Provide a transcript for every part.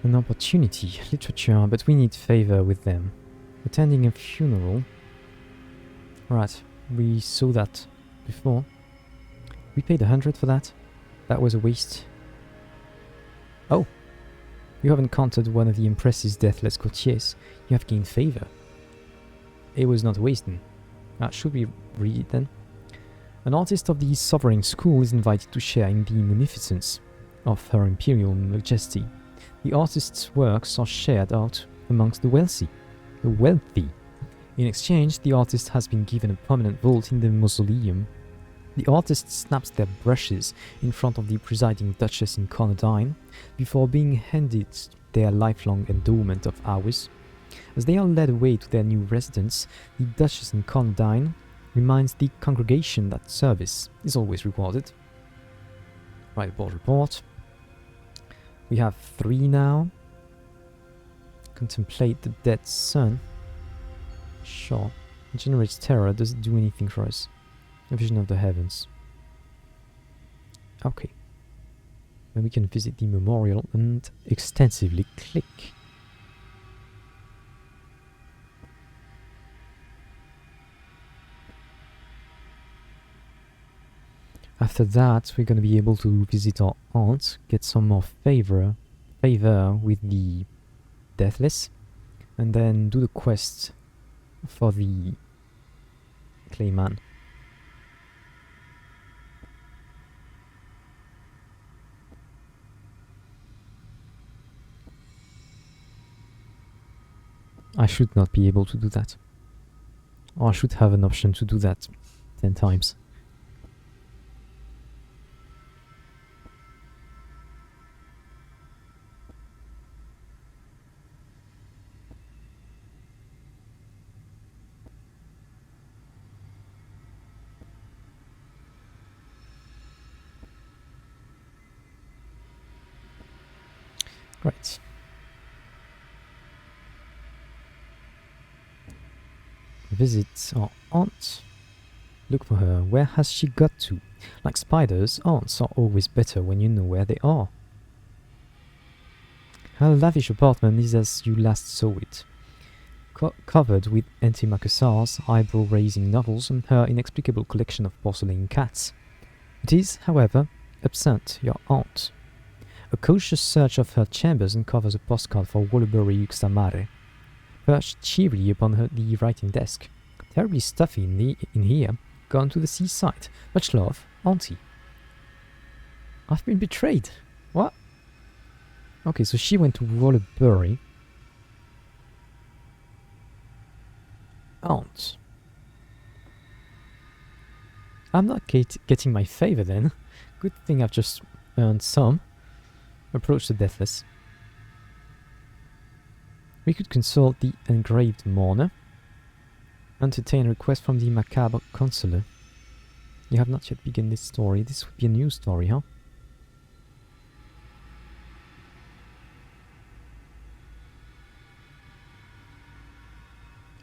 An opportunity, literature, but we need favor with them. Attending a funeral. Right, we saw that before. We paid 100 for that. That was a waste. Oh! You have encountered one of the Empress's deathless courtiers. You have gained favor. It was not wasted. Should we read it then? An artist of the sovereign school is invited to share in the munificence of her imperial majesty. The artist's works are shared out amongst the wealthy. In exchange, the artist has been given a permanent vault in the mausoleum. The artist snaps their brushes in front of the presiding Duchess in Cornadine before being handed their lifelong endowment of hours. As they are led away to their new residence, the Duchess in Cornadine reminds the congregation that service is always rewarded. Right, board report. We have 3 now. Contemplate the dead sun. Sure. It generates terror. Does it do anything for us? A vision of the heavens. Okay. Then we can visit the memorial and extensively click. After that, we're going to be able to visit our aunt, get some more favor with the Deathless, and then do the quest for the Clayman. I should not be able to do that. Or I should have an option to do that 10 times. Right. Visit our aunt. Look for her. Where has she got to? Like spiders, aunts are always better when you know where they are. Her lavish apartment is as you last saw it. Covered with antimacassars, eyebrow-raising novels, and her inexplicable collection of porcelain cats. It is, however, absent your aunt. A cautious search of her chambers uncovers a postcard for Wallabury Uxamare, perched cheerily upon the writing desk. Terribly stuffy in here. Gone to the seaside. Much love, Auntie. I've been betrayed. What? Okay, so she went to Wallabury. Aunt. I'm not getting my favor then. Good thing I've just earned some. Approach the Deathless. We could consult the engraved mourner. Entertain a request from the macabre consular. You have not yet begun this story. This would be a new story, huh?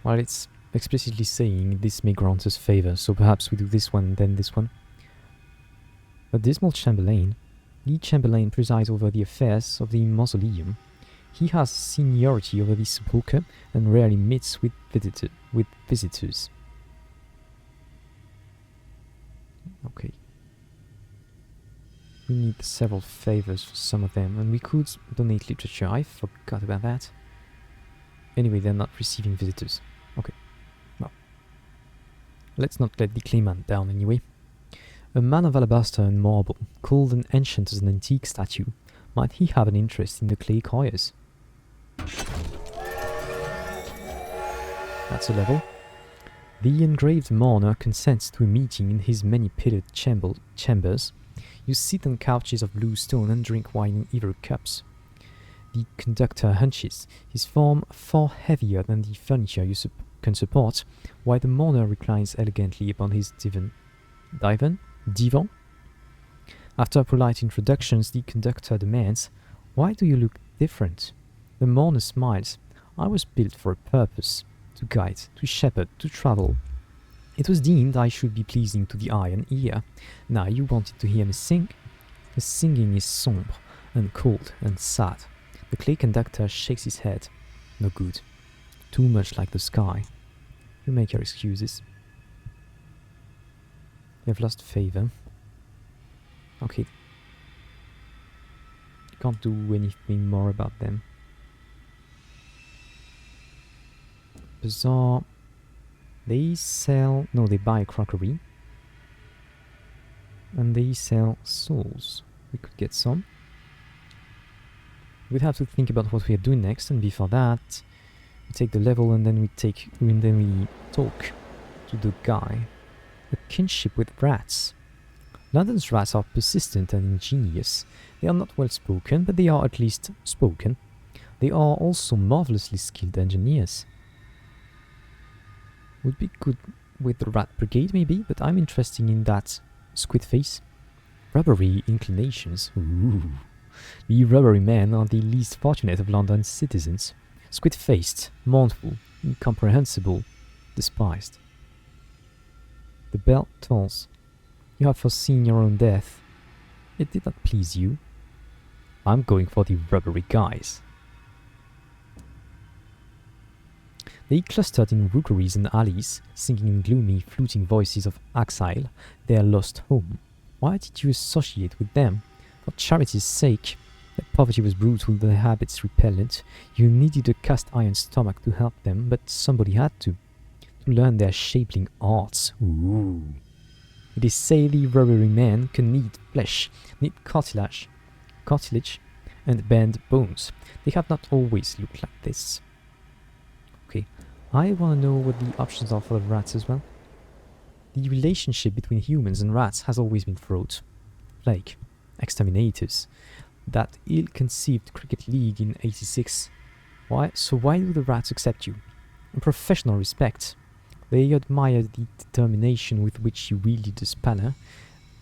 Well, it's explicitly saying this may grant us favor, so perhaps we do this one and then this one. A dismal Chamberlain. Lee Chamberlain presides over the affairs of the mausoleum. He has seniority over the sepulchre and rarely meets with visitors. Okay. We need several favors for some of them, and we could donate literature. I forgot about that. Anyway, they're not receiving visitors. Okay. Well. Let's not let the Clayman down anyway. A man of alabaster and marble, cold and ancient as an antique statue. Might he have an interest in the clay couriers? That's a level. The engraved mourner consents to a meeting in his many-pillared chambers. You sit on couches of blue stone and drink wine in either cups. The conductor hunches, his form far heavier than the furniture you can support, while the mourner reclines elegantly upon his divan. After polite introductions, the conductor demands, "Why do you look different?" The mourner smiles. "I was built for a purpose, to guide, to shepherd, to travel. It was deemed I should be pleasing to the eye and ear. Now you wanted to hear me sing? The singing is sombre and cold and sad. The clay conductor shakes his head. No good. Too much like the sky. You make your excuses. You have lost favor. Okay. Can't do anything more about them. Bazaar. They sell... No, they buy crockery. And they sell souls. We could get some. We'd have to think about what we are doing next, and before that, we take the level and then we talk to the guy. A kinship with rats. London's rats are persistent and ingenious. They are not well spoken, but they are at least spoken. They are also marvelously skilled engineers. Would be good with the rat brigade maybe, but I'm interested in that squid face. Rubbery inclinations. Ooh. The rubbery men are the least fortunate of London's citizens. Squid-faced, mournful, incomprehensible, despised. The bell tolls. You have foreseen your own death. It did not please you. I'm going for the rubbery guys. They clustered in rookeries and alleys, singing in gloomy, fluting voices of exile, their lost home. Why did you associate with them? For charity's sake. Their poverty was brutal, their habits repellent. You needed a cast-iron stomach to help them, but somebody had to learn their shaping arts. Ooh. It is say the rubbery men can knead flesh, knit cartilage, and bend bones. They have not always looked like this. Okay, I want to know what the options are for the rats as well. The relationship between humans and rats has always been fraught. Plague, exterminators, that ill-conceived cricket league in '86. Why do the rats accept you? In professional respect, they admire the determination with which you wielded the spanner,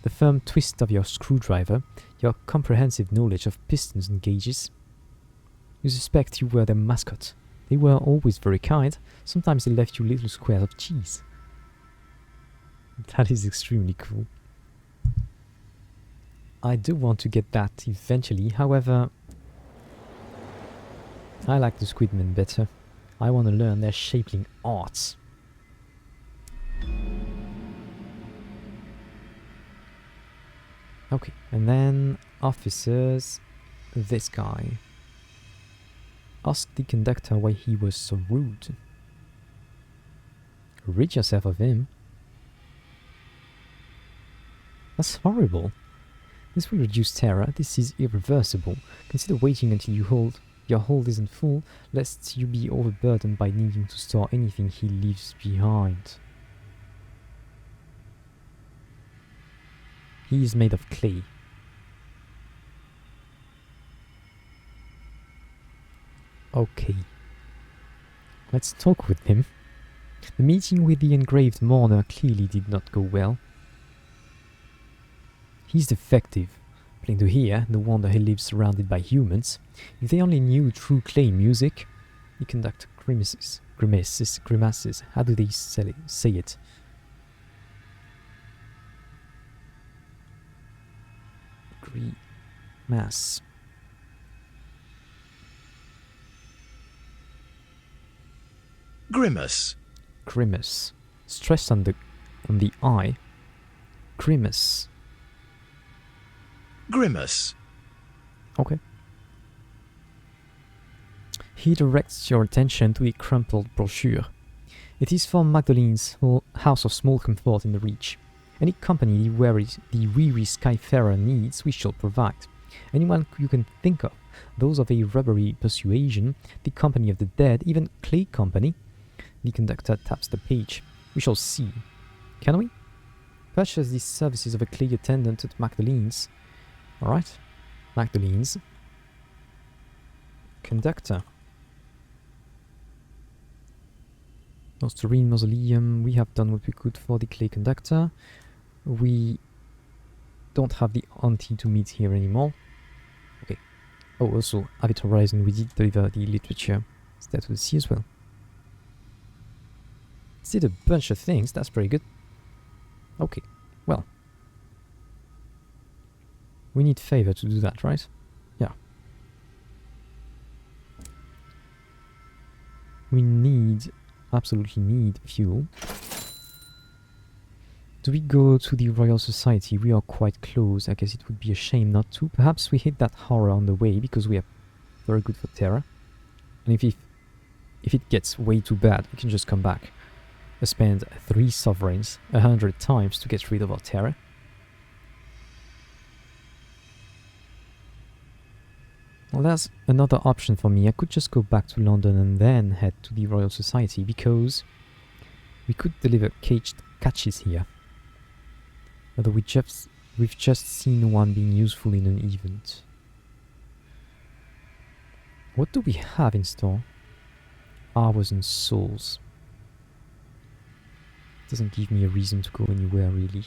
the firm twist of your screwdriver, your comprehensive knowledge of pistons and gauges. You suspect you were their mascot. They were always very kind. Sometimes they left you little squares of cheese. That is extremely cool. I do want to get that eventually, however, I like the Squidmen better. I want to learn their shaping arts. Okay, and then officers, this guy. Ask the conductor why he was so rude. Rid yourself of him. That's horrible. This will reduce terror. This is irreversible. Consider waiting until your hold isn't full, lest you be overburdened by needing to store anything he leaves behind. He is made of clay. Okay. Let's talk with him. The meeting with the engraved mourner clearly did not go well. He's defective. Plain to hear, no wonder he lives surrounded by humans. If they only knew true clay music. He conducts grimaces. How do they say it? Grimace. Grimace. Grimace. Stress on the I. Grimace. Grimace. Okay. He directs your attention to a crumpled brochure. It is for Magdalene's House of Small Comfort in the Reach. Any company the weary skyfarer needs, we shall provide. Anyone you can think of, those of a rubbery persuasion, the company of the dead, even Clay Company. The conductor taps the page. We shall see. Can we? Purchase the services of a clay attendant at Magdalene's. Alright. Magdalene's. Conductor. Nostorine Mausoleum. We have done what we could for the clay conductor. We don't have the auntie to meet here anymore. Okay. Oh, also, Avid Horizon, we did deliver the literature. So that we'll see as well. Did a bunch of things, that's pretty good. Okay, well. We need favor to do that, right? Yeah. We absolutely need fuel. Do we go to the Royal Society? We are quite close. I guess it would be a shame not to. Perhaps we hit that horror on the way because we are very good for terror. And if it gets way too bad, we can just come back. Spend 3 sovereigns 100 times to get rid of our terror. Well, there's another option for me. I could just go back to London and then head to the Royal Society, because we could deliver caged catches here. Although we've just seen one being useful in an event. What do we have in store? Hours and souls. Doesn't give me a reason to go anywhere, really.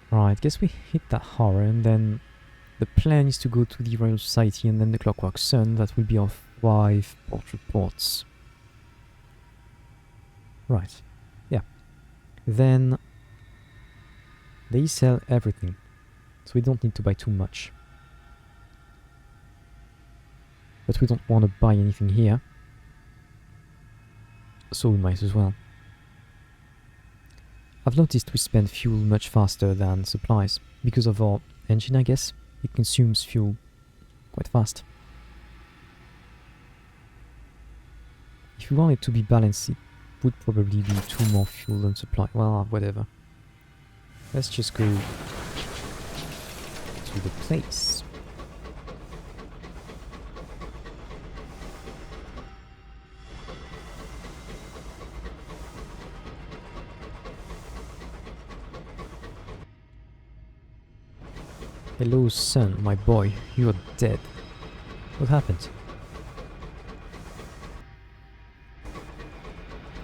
Right, guess we hit that horror, and then the plan is to go to the Royal Society and then the Clockwork Sun. That will be our 5 port reports. Right, yeah. Then they sell everything, so we don't need to buy too much. But we don't want to buy anything here, so we might as well. I've noticed we spend fuel much faster than supplies, because of our engine, I guess. It consumes fuel quite fast. If we want it to be balanced, it would probably be 2 more fuel than supply. Well, whatever. Let's just go to the place. Hello, son, my boy. You are dead. What happened?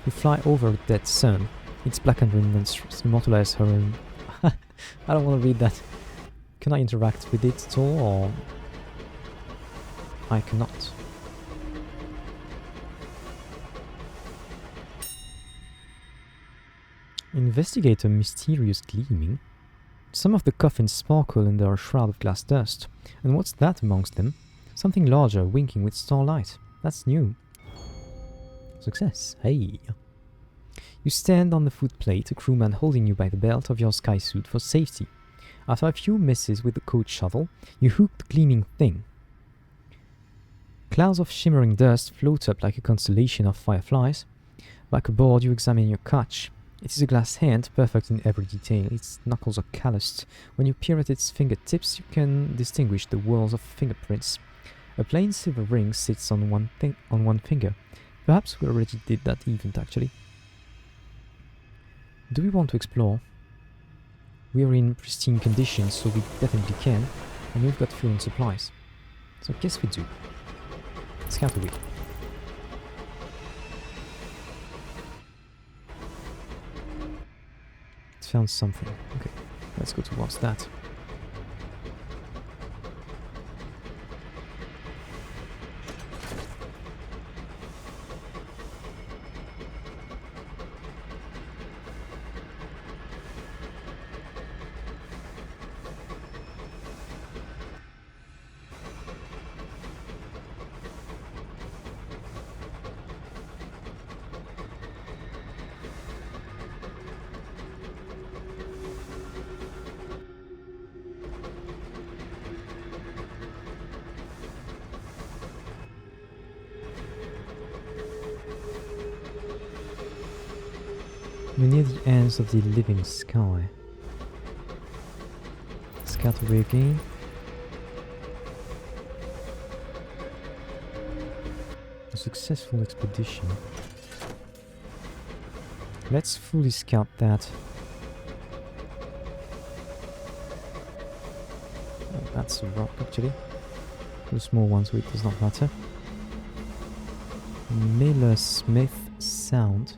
You fly over a dead sun. Its blackened remnants immortalize her own. I don't want to read that. Can I interact with it at all, or I cannot? Investigate a mysterious gleaming. Some of the coffins sparkle under a shroud of glass dust. And what's that amongst them? Something larger, winking with starlight. That's new. Success. Hey. You stand on the footplate, a crewman holding you by the belt of your skysuit for safety. After a few misses with the coach shuttle, you hook the gleaming thing. Clouds of shimmering dust float up like a constellation of fireflies. Back aboard, you examine your catch. It is a glass hand, perfect in every detail. Its knuckles are calloused. When you peer at its fingertips, you can distinguish the whorls of fingerprints. A plain silver ring sits on one finger. Perhaps we already did that event, actually. Do we want to explore? We are in pristine condition, so we definitely can. And we've got fuel and supplies. So I guess we do. Scout away. Found something. Okay, let's go towards that. We're near the ends of the living sky. Scout away again. A successful expedition. Let's fully scout that. Oh, that's a rock, actually. The small one, so it does not matter. Miller Smith Sound.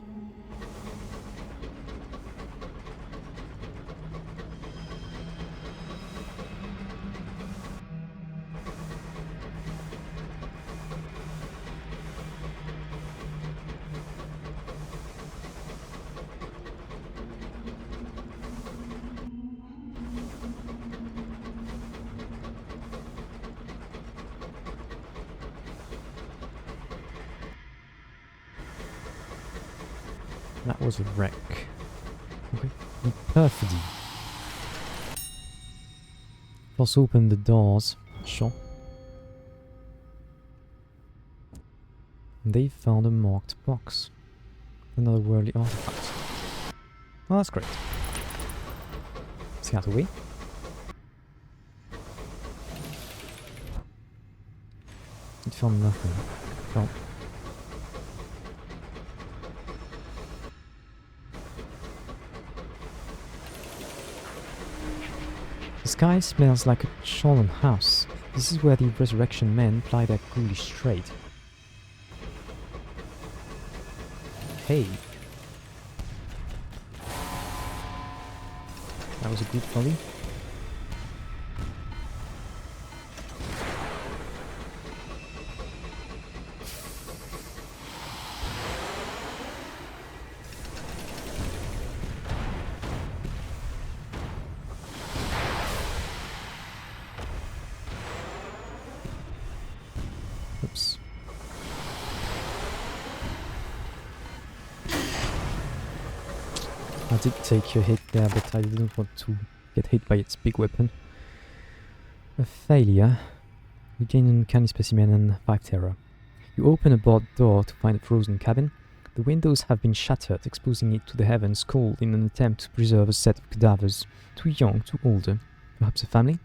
That was a wreck. Okay. The perfidy. Force open the doors. Sure. They found a marked box. Another worldly artifact. Oh, that's great. Scout away. It found nothing. Well. The sky smells like a Sholon house. This is where the resurrection men ply their ghoulish trade. Hey. That was a good volley. Oops. I did take a hit there, but I didn't want to get hit by its big weapon. A failure. You gain an uncanny specimen and 5 terror. You open a barred door to find a frozen cabin. The windows have been shattered, exposing it to the heavens cold in an attempt to preserve a set of cadavers, too young, too older, perhaps a family.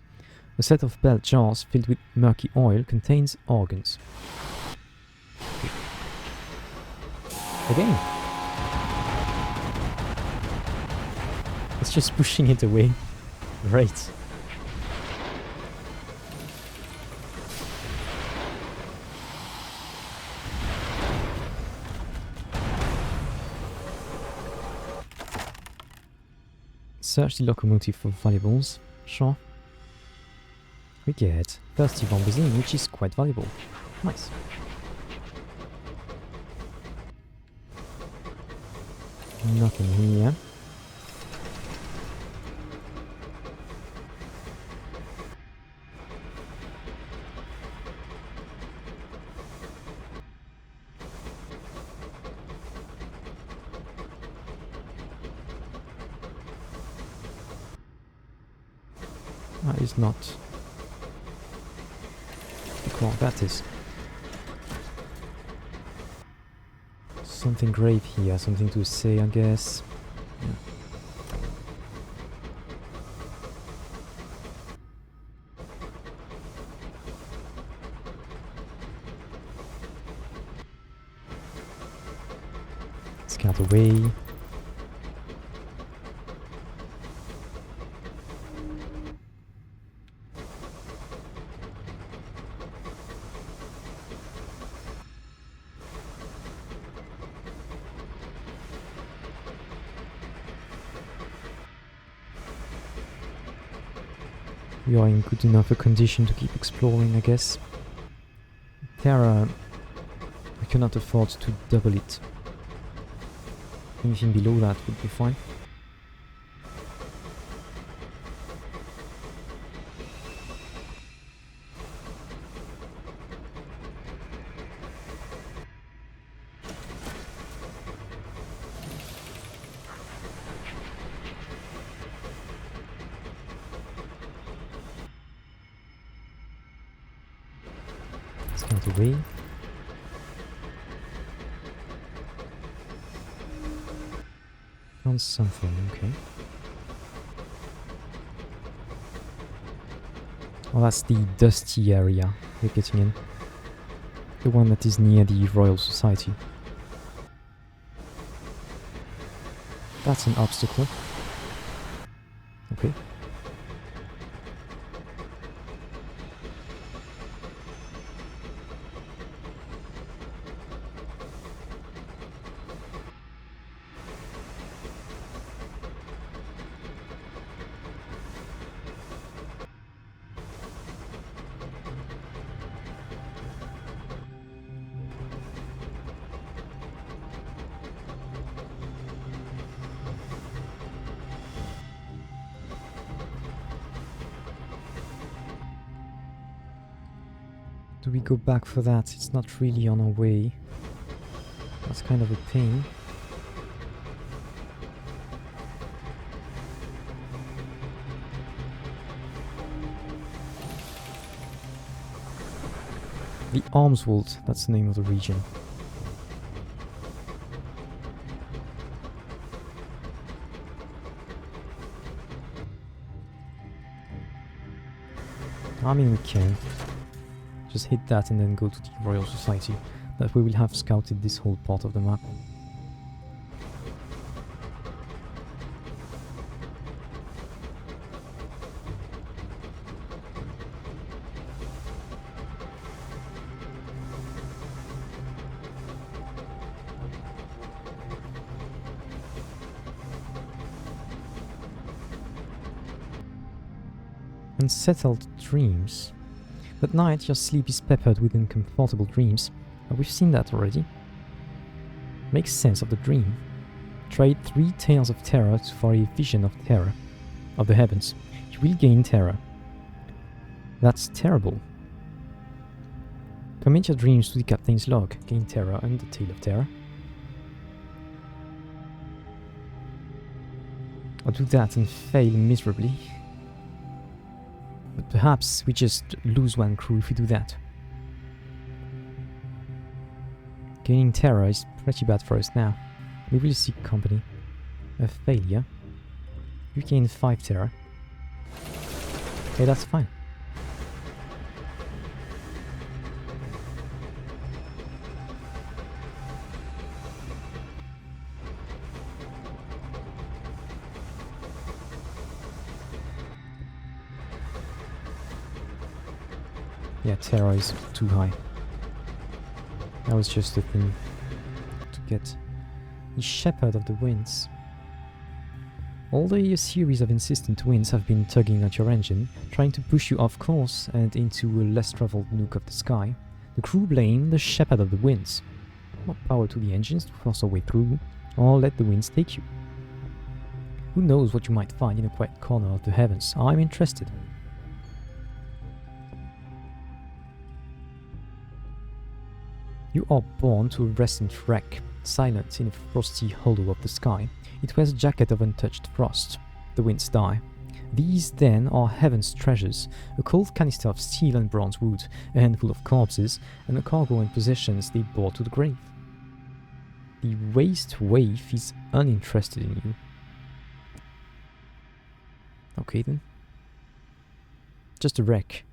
A set of bell jars filled with murky oil contains organs. Again. It's just pushing it away. Great. Search the locomotive for valuables. Sure. We get thirsty bombazine, which is quite valuable. Nice. Nothing here. That is not the core, that is. Something grave here, something to say, I guess. Yeah. Scout away. We are in good enough a condition to keep exploring, I guess. Terra, we cannot afford to double it. Anything below that would be fine. Scout away. Found something, okay. Oh, that's the dusty area we're getting in. The one that is near the Royal Society. That's an obstacle. Okay. Do we go back for that? It's not really on our way. That's kind of a pain. The Arms Vault, that's the name of the region. I mean, we can just hit that and then go to the Royal Society. That way we'll have scouted this whole part of the map. Unsettled dreams. At night, your sleep is peppered with uncomfortable dreams. We've seen that already. Make sense of the dream. Trade 3 Tales of Terror for a Vision of Terror of the Heavens. You will gain terror. That's terrible. Commit your dreams to the Captain's log. Gain terror and the Tale of Terror. I'll do that and fail miserably. But perhaps we just lose one crew if we do that. Gaining terror is pretty bad for us now. We will seek company. A failure. You gain 5 terror. Okay, that's fine. Yeah, terror is too high. That was just a thing to get. The Shepherd of the Winds. Although a series of insistent winds have been tugging at your engine, trying to push you off course and into a less traveled nook of the sky, the crew blame the Shepherd of the Winds. More power to the engines to force our way through, or let the winds take you. Who knows what you might find in a quiet corner of the heavens? I'm interested. You are born to a restless wreck, silent in a frosty hollow of the sky. It wears a jacket of untouched frost. The winds die. These, then, are heaven's treasures, a cold canister of steel and bronze wood, a handful of corpses, and a cargo and possessions they bore to the grave. The waste waif is uninterested in you. Okay then. Just a wreck.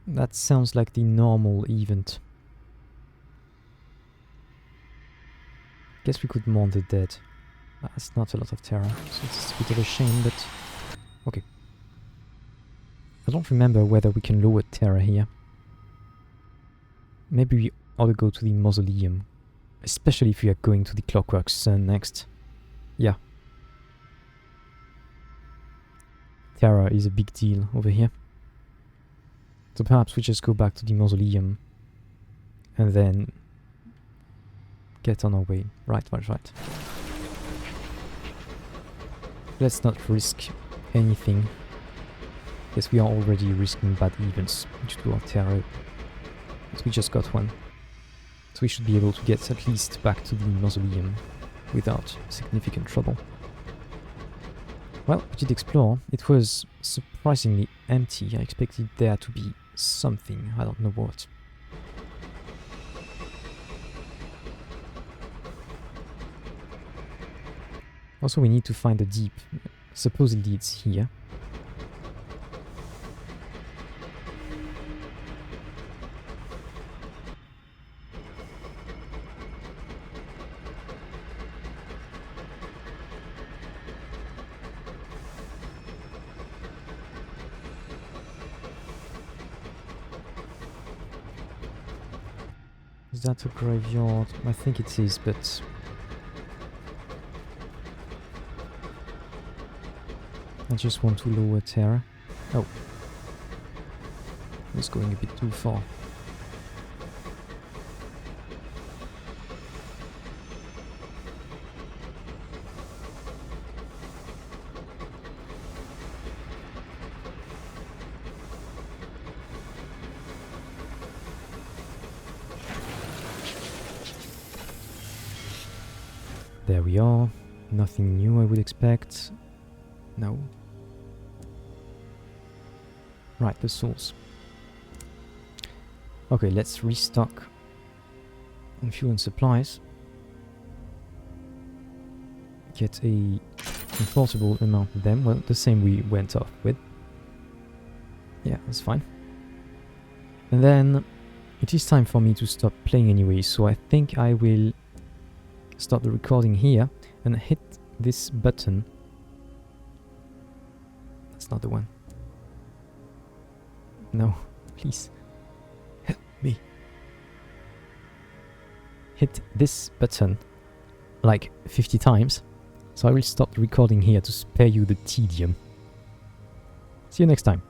That sounds like the normal event. Guess we could mourn the dead. That's not a lot of terror, so it's a bit of a shame, but... okay. I don't remember whether we can lower terror here. Maybe we ought to go to the mausoleum. Especially if we are going to the Clockwork Sun next. Yeah. Terror is a big deal over here. So perhaps we just go back to the mausoleum and then get on our way. Right. Let's not risk anything. Yes, we are already risking bad events due to our terror. But we just got one. So we should be able to get at least back to the mausoleum without significant trouble. Well, we did explore. It was surprisingly empty. I expected there to be something. I don't know what. Also, we need to find the deep. Supposedly it's here. Is that a graveyard? I think it is, but... I just want to lower terror. Oh. It's going a bit too far. There we are. Nothing new I would expect. No. Right, the souls. Okay, let's restock on fuel and supplies. Get a comfortable amount of them. Well, the same we went off with. Yeah, that's fine. And then it is time for me to stop playing anyway, so I think I will stop the recording here and hit this button. That's not the one. No, please. Help me. Hit this button like 50 times. So I will stop the recording here to spare you the tedium. See you next time.